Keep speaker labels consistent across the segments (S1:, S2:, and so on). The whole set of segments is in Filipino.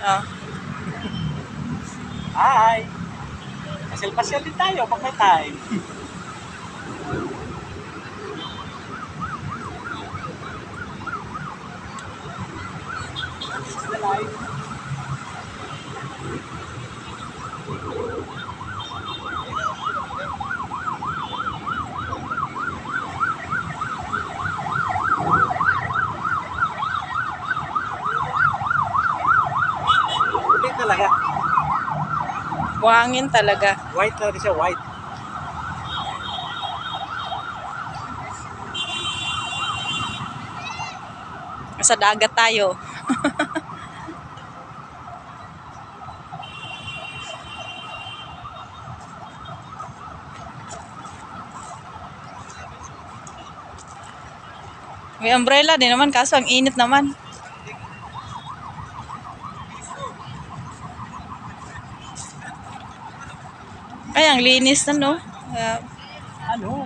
S1: Oh.
S2: Hi! Pasyal-pasyal din tayo pag may time. Puti talaga.
S1: Buhangin talaga.
S2: White talaga siya, white.
S1: Sa dagat tayo. May umbrella din naman kaso ang init naman. Ay, ang linis na, no?
S2: Ano?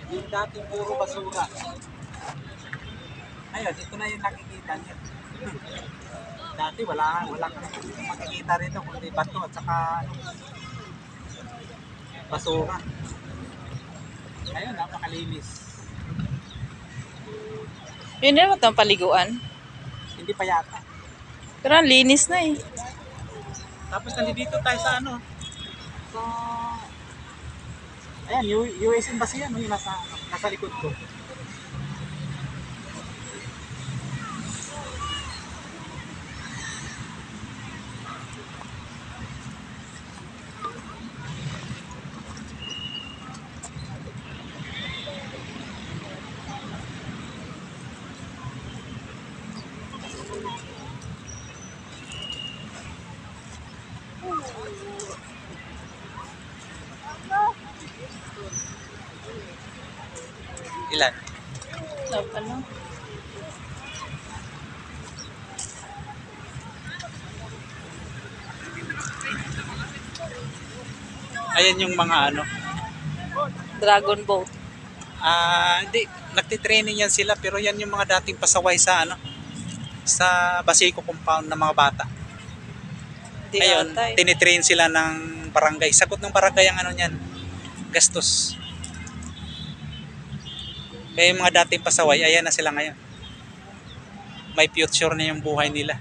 S2: Yung dating puro basura. Ayun, ito na yung nakikita niyo. Dati wala kang makikita rito kundi bato at saka basura. Ayun, napakalinis.
S1: Yun naman itong paliguan.
S2: Hindi pa yata.
S1: Pero ang linis na eh.
S2: Tapos nandito tayo sa ano? Sa ayan, US Embassy yan, yung nasa likod ko. Ilan?
S1: Ano?
S2: Ayan yung mga ano.
S1: Dragon boat.
S2: Hindi, nagtitraining yan sila pero yan yung mga dating pasaway sa ano, sa Basico compound ng mga bata.
S1: Di
S2: Ayun,
S1: ata eh.
S2: tinitrain sila ng barangay. Sagot ng barangay ang ano niyan, gastos. Kaya yung mga dating pasaway, ayan na sila ngayon. May future na yung buhay nila.